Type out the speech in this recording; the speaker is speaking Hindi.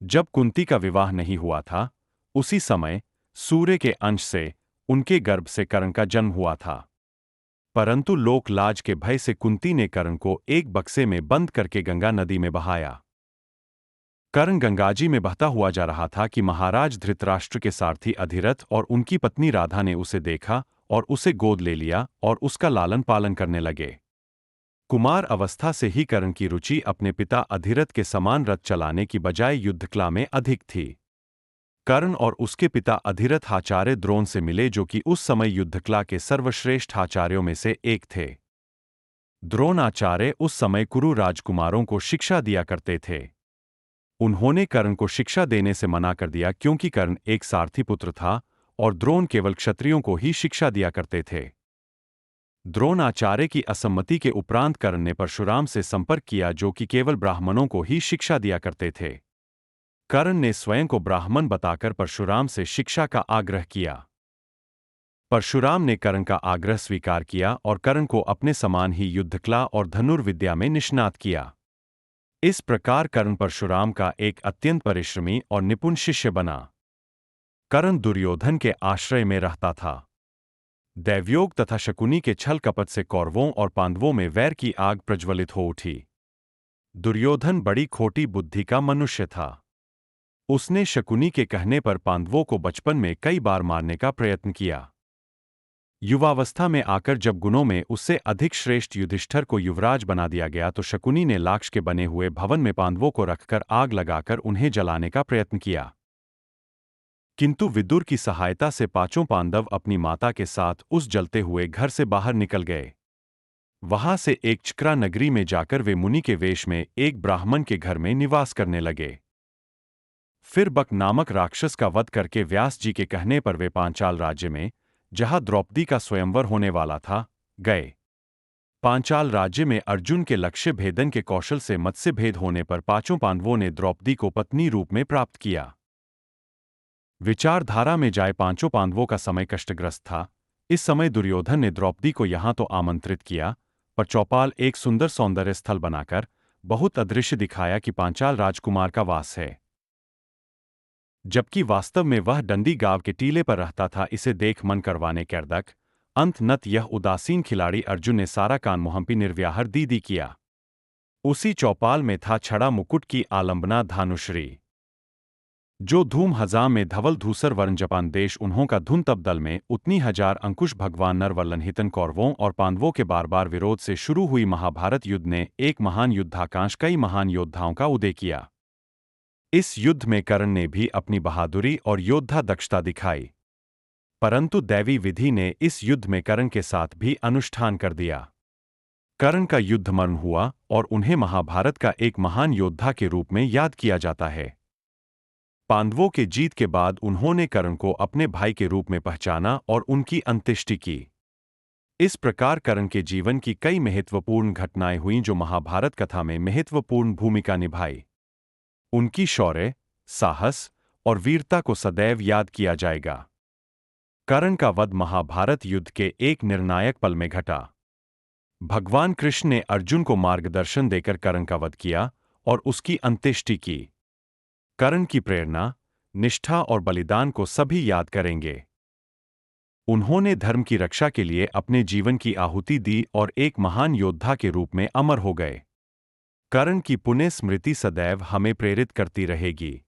जब कुंती का विवाह नहीं हुआ था, उसी समय सूर्य के अंश से उनके गर्भ से कर्ण का जन्म हुआ था। परंतु लोक लाज के भय से कुंती ने कर्ण को एक बक्से में बंद करके गंगा नदी में बहाया। कर्ण गंगाजी में बहता हुआ जा रहा था कि महाराज धृतराष्ट्र के सारथी अधिरथ और उनकी पत्नी राधा ने उसे देखा और उसे गोद ले लिया और उसका लालन पालन करने लगे। कुमार अवस्था से ही कर्ण की रुचि अपने पिता अधिरथ के समान रथ चलाने की बजाय युद्धकला में अधिक थी। कर्ण और उसके पिता अधिरथ आचार्य द्रोण से मिले, जो कि उस समय युद्धकला के सर्वश्रेष्ठ आचार्यों में से एक थे। द्रोणाचार्य उस समय कुरु राजकुमारों को शिक्षा दिया करते थे। उन्होंने कर्ण को शिक्षा देने से मना कर दिया क्योंकि कर्ण एक सारथी पुत्र था और द्रोण केवल क्षत्रियों को ही शिक्षा दिया करते थे। द्रोणाचार्य की असम्मति के उपरांत कर्ण ने परशुराम से संपर्क किया, जो कि केवल ब्राह्मणों को ही शिक्षा दिया करते थे। कर्ण ने स्वयं को ब्राह्मण बताकर परशुराम से शिक्षा का आग्रह किया। परशुराम ने कर्ण का आग्रह स्वीकार किया और कर्ण को अपने समान ही युद्धकला और धनुर्विद्या में निष्णात किया। इस प्रकार कर्ण परशुराम का एक अत्यंत परिश्रमी और निपुण शिष्य बना। कर्ण दुर्योधन के आश्रय में रहता था। दैवयोग तथा शकुनी के छल कपट से कौरवों और पांडवों में वैर की आग प्रज्वलित हो उठी। दुर्योधन बड़ी खोटी बुद्धि का मनुष्य था। उसने शकुनी के कहने पर पांडवों को बचपन में कई बार मारने का प्रयत्न किया। युवावस्था में आकर जब गुणों में उससे अधिक श्रेष्ठ युधिष्ठिर को युवराज बना दिया गया तो शकुनी ने लाक्ष के बने हुए भवन में पांडवों को रखकर आग लगाकर उन्हें जलाने का प्रयत्न किया। किंतु विदुर की सहायता से पांचों पांडव अपनी माता के साथ उस जलते हुए घर से बाहर निकल गए। वहां से एक चक्रा नगरी में जाकर वे मुनि के वेश में एक ब्राह्मण के घर में निवास करने लगे। फिर बक नामक राक्षस का वध करके व्यास जी के कहने पर वे पांचाल राज्य में, जहां द्रौपदी का स्वयंवर होने वाला था, गए। पांचाल राज्य में अर्जुन के लक्ष्य भेदन के कौशल से मत्स्य भेद होने पर पांचों पांडवों ने द्रौपदी को पत्नी रूप में प्राप्त किया। विचारधारा में जाए पांचों पांडवों का समय कष्टग्रस्त था। इस समय दुर्योधन ने द्रौपदी को यहां तो आमंत्रित किया, पर चौपाल एक सुंदर सौंदर्य स्थल बनाकर बहुत अदृश्य दिखाया कि पांचाल राजकुमार का वास है, जबकि वास्तव में वह डंडी गांव के टीले पर रहता था। इसे देख मन करवाने कैर्दक अंत नत यह उदासीन खिलाड़ी अर्जुन ने सारा कान मोहम्पी निर्व्याहर दीदी किया। उसी चौपाल में था छड़ा मुकुट की आलंबना धानुश्री, जो धूम हजाम में धवल धूसर वर्ण जपान देश उन्हों का धुन तब दल में उतनी हजार अंकुश भगवान नरवल्लन हितन कौरवों और पांडवों के बार बार विरोध से शुरू हुई महाभारत युद्ध ने एक महान युद्धाकांक्ष कई महान योद्धाओं का उदय किया। इस युद्ध में कर्ण ने भी अपनी बहादुरी और योद्धा दक्षता दिखाई, परंतु दैवी विधि ने इस युद्ध में कर्ण के साथ भी अनुष्ठान कर दिया। कर्ण का युद्ध मरण हुआ और उन्हें महाभारत का एक महान योद्धा के रूप में याद किया जाता है। पांडवों के जीत के बाद उन्होंने कर्ण को अपने भाई के रूप में पहचाना और उनकी अंत्येष्टि की। इस प्रकार कर्ण के जीवन की कई महत्वपूर्ण घटनाएं हुईं जो महाभारत कथा में महत्वपूर्ण भूमिका निभाई। उनकी शौर्य, साहस और वीरता को सदैव याद किया जाएगा। कर्ण का वध महाभारत युद्ध के एक निर्णायक पल में घटा। भगवान कृष्ण ने अर्जुन को मार्गदर्शन देकर कर्ण का वध किया और उसकी अंत्येष्टि की। कर्ण की प्रेरणा, निष्ठा और बलिदान को सभी याद करेंगे। उन्होंने धर्म की रक्षा के लिए अपने जीवन की आहुति दी और एक महान योद्धा के रूप में अमर हो गए। कर्ण की पुण्य स्मृति सदैव हमें प्रेरित करती रहेगी।